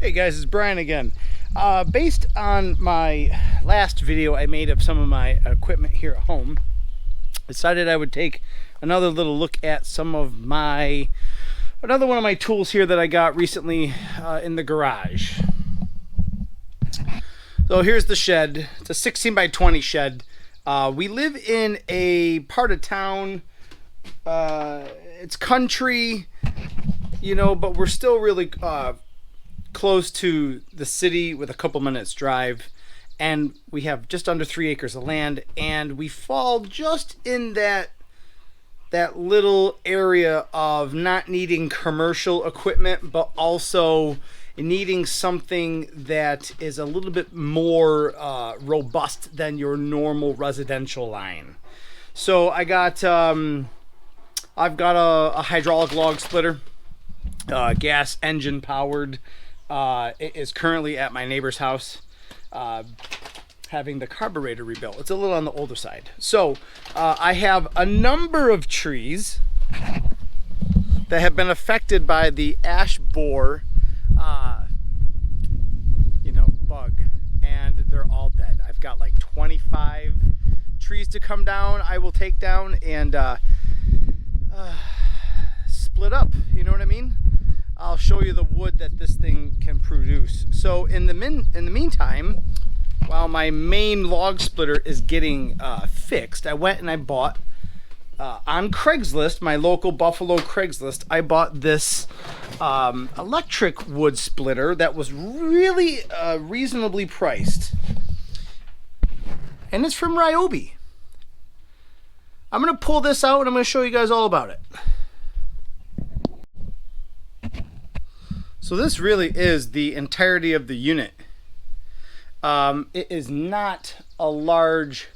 Hey guys, it's Brian again. Based on my last video I made of some of my equipment here at home, I decided I would take another little look at another one of my tools here that I got recently in the garage. So here's the shed. It's a 16 by 20 shed. We live in a part of town, it's country, you know, but we're still really close to the city with a couple minutes drive, and we have just under 3 acres of land, and we fall just in that little area of not needing commercial equipment, but also needing something that is a little bit more robust than your normal residential line. So I've got a hydraulic log splitter, gas engine powered. It is currently at my neighbor's house, having the carburetor rebuilt. It's a little on the older side. So I have a number of trees that have been affected by the ash borer bug, and they're all dead. I've got like 25 trees to come down. I will take down and split up, you know what I mean? I'll show you the wood that this thing can produce. So in the meantime, while my main log splitter is getting fixed, I went and I bought on Craigslist, my local Buffalo Craigslist, I bought this electric wood splitter that was really reasonably priced, and it's from Ryobi. I'm gonna pull this out and I'm gonna show you guys all about it. So this really is the entirety of the unit. It is not a large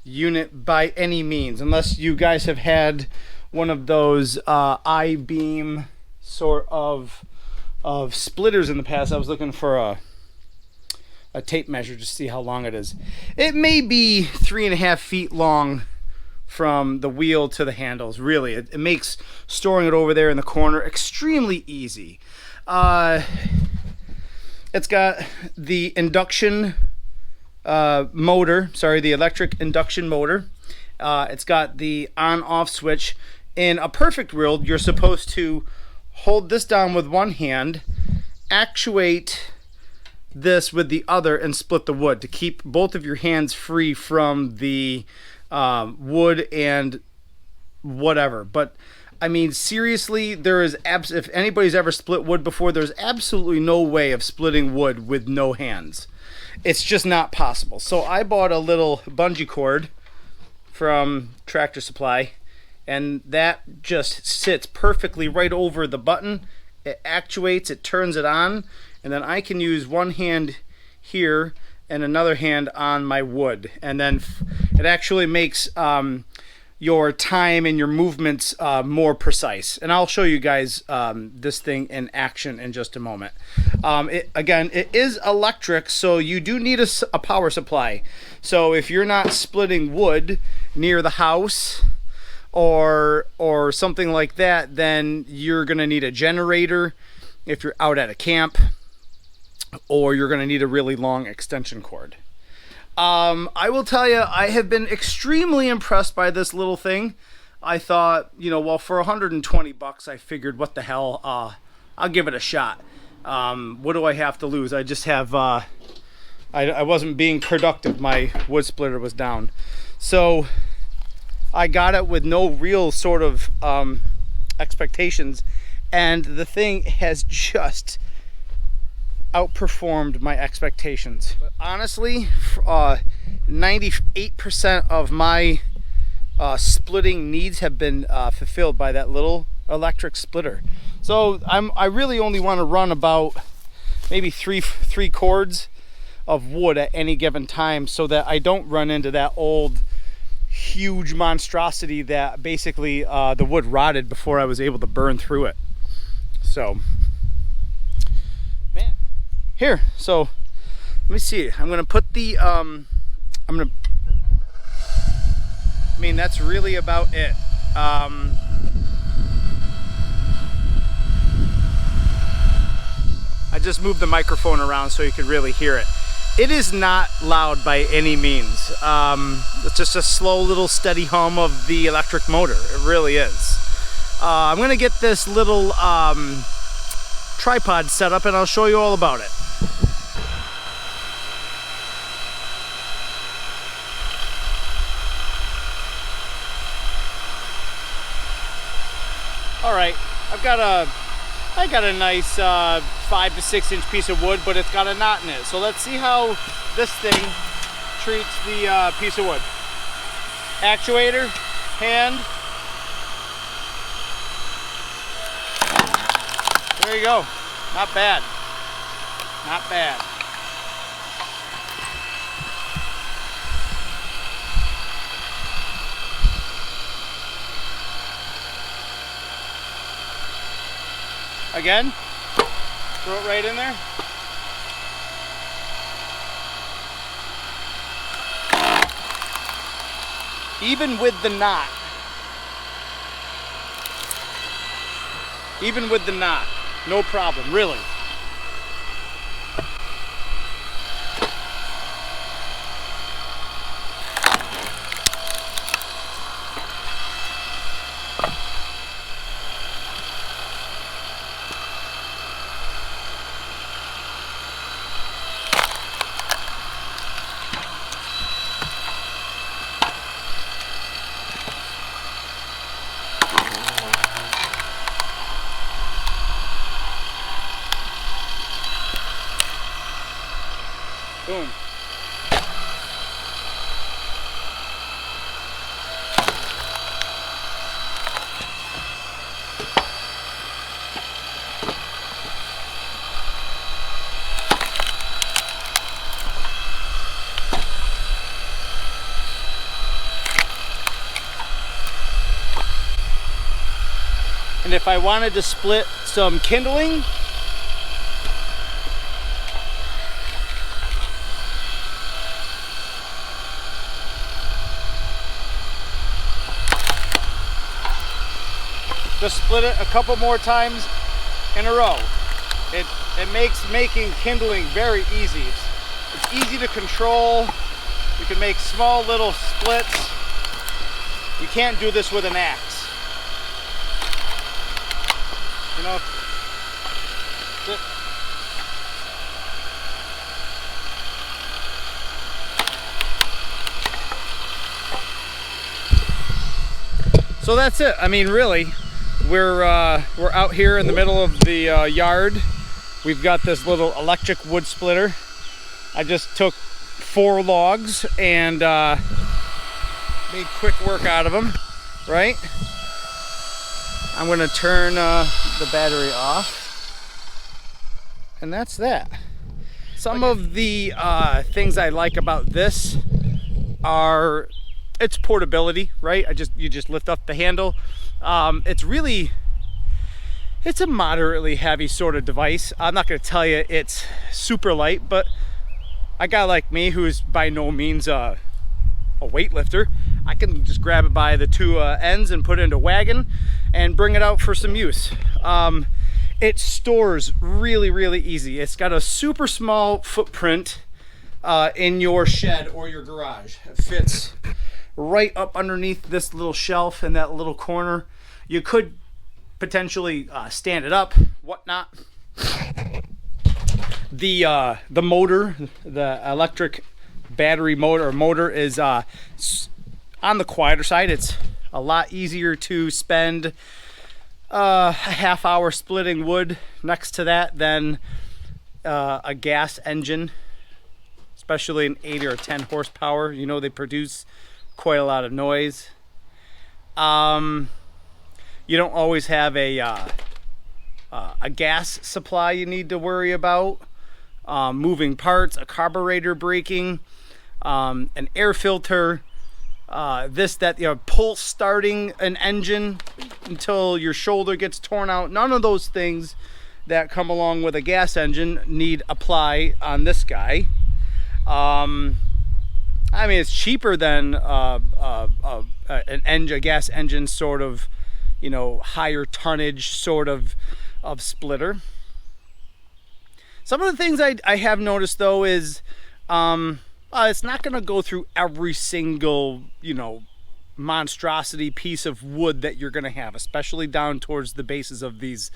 unit by any means, unless you guys have had one of those I-beam sort of splitters in the past. I was looking for a tape measure to see how long it is. It may be 3.5 feet long from the wheel to the handles. Really, it makes storing it over there in the corner extremely easy. It's got the induction the electric induction motor. It's got the on-off switch. In a perfect world, you're supposed to hold this down with one hand, actuate this with the other, and split the wood to keep both of your hands free from the wood and whatever. But I mean, seriously, if anybody's ever split wood before, there's absolutely no way of splitting wood with no hands. It's just not possible. So I bought a little bungee cord from Tractor Supply, and that just sits perfectly right over the button. It actuates, it turns it on, and then I can use one hand here and another hand on my wood, and then it actually makes your time and your movements more precise. And I'll show you guys this thing in action in just a moment. It is electric, so you do need a power supply. So if you're not splitting wood near the house or something like that, then you're gonna need a generator if you're out at a camp, or you're gonna need a really long extension cord. I will tell you, I have been extremely impressed by this little thing. I thought, well, for 120 bucks, I figured, what the hell, I'll give it a shot. What do I have to lose? I just have, I wasn't being productive. My wood splitter was down. So I got it with no real sort of expectations, and the thing has just outperformed my expectations. But honestly, 98% of my splitting needs have been fulfilled by that little electric splitter. So I really only want to run about maybe three cords of wood at any given time, so that I don't run into that old huge monstrosity that basically the wood rotted before I was able to burn through it. So here, so let me see. I'm gonna put the that's really about it. I just moved the microphone around so you could really hear it. It is not loud by any means. It's just a slow little steady hum of the electric motor. It really is. I'm gonna get this little tripod set up and I'll show you all about it. All right, I got a nice 5 to 6 inch piece of wood, but it's got a knot in it. So let's see how this thing treats the piece of wood. Actuator, hand. There you go. Not bad. Not bad. Again, throw it right in there. Even with the knot. Even with the knot, no problem, really. Boom. And if I wanted to split some kindling, just split it a couple more times in a row. It makes making kindling very easy. It's easy to control. You can make small little splits. You can't do this with an axe. You know, so that's it. I mean, really, we're out here in the middle of the yard. We've got this little electric wood splitter. I just took 4 logs and made quick work out of them, right? I'm gonna turn the battery off, and that's that. Some of the things I like about this are its portability, right? You just lift up the handle. It's a moderately heavy sort of device. I'm not gonna tell you it's super light, but a guy like me who's by no means a weightlifter, I can just grab it by the 2 ends and put it into a wagon and bring it out for some use. It stores really easy. It's got a super small footprint in your shed or your garage. It fits right up underneath this little shelf in that little corner. You could potentially stand it up, whatnot. The motor, the electric battery motor is on the quieter side. It's a lot easier to spend a half hour splitting wood next to that than a gas engine, especially an 8 or 10 horsepower. You know, they produce quite a lot of noise. You don't always have a gas supply you need to worry about. Moving parts, a carburetor breaking, an air filter, pulse starting an engine until your shoulder gets torn out. None of those things that come along with a gas engine need apply on this guy. I mean, it's cheaper than a gas engine sort of, you know, higher tonnage sort of splitter. Some of the things I have noticed though is it's not going to go through every single, you know, monstrosity piece of wood that you're going to have, especially down towards the bases of these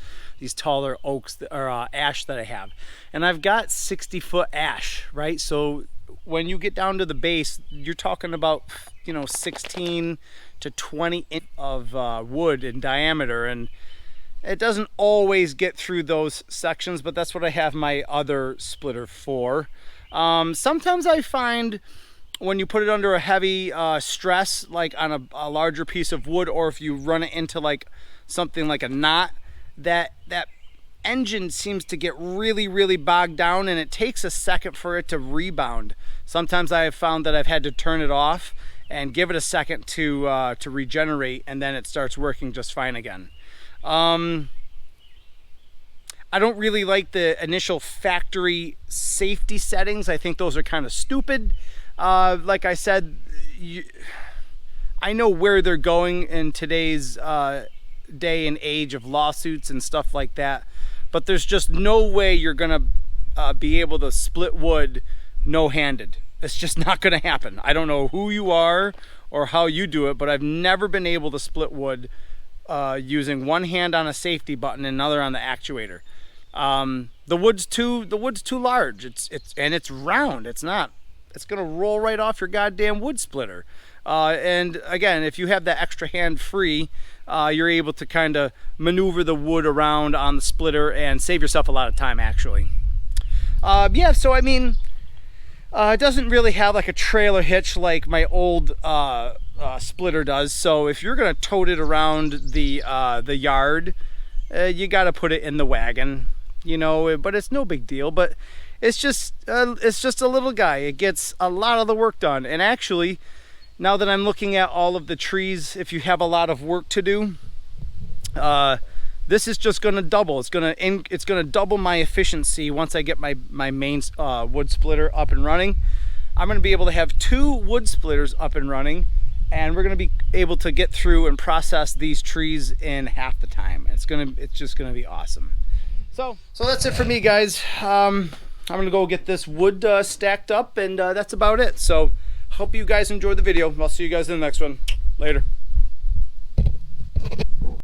taller oaks or ash that I have. And I've got 60-foot ash, right? So when you get down to the base, you're talking about, you know, 16 to 20 inches of wood in diameter, and it doesn't always get through those sections, but that's what I have my other splitter for. Sometimes I find when you put it under a heavy stress, like on a larger piece of wood, or if you run it into like something like a knot, that engine seems to get really bogged down, and it takes a second for it to rebound. Sometimes I have found that I've had to turn it off and give it a second to regenerate, and then it starts working just fine again. I don't really like the initial factory safety settings. I think those are kind of stupid. Like I said, I know where they're going in today's day and age of lawsuits and stuff like that, but there's just no way you're gonna be able to split wood no-handed. It's just not gonna happen. I don't know who you are or how you do it, but I've never been able to split wood using one hand on a safety button and another on the actuator. The wood's too large. It's round. It's gonna roll right off your goddamn wood splitter. And again, if you have that extra hand free, you're able to kind of maneuver the wood around on the splitter and save yourself a lot of time, actually. Yeah, so I mean, it doesn't really have like a trailer hitch like my old splitter does. So if you're gonna tote it around the yard, you got to put it in the wagon, you know. But it's no big deal. But it's just a little guy. It gets a lot of the work done. And actually, now that I'm looking at all of the trees, if you have a lot of work to do, this is just going to double. It's going to double my efficiency once I get my main wood splitter up and running. I'm going to be able to have 2 wood splitters up and running, and we're going to be able to get through and process these trees in half the time. It's just going to be awesome. So that's it for me, guys. I'm going to go get this wood stacked up, and that's about it. So hope you guys enjoyed the video. I'll see you guys in the next one. Later.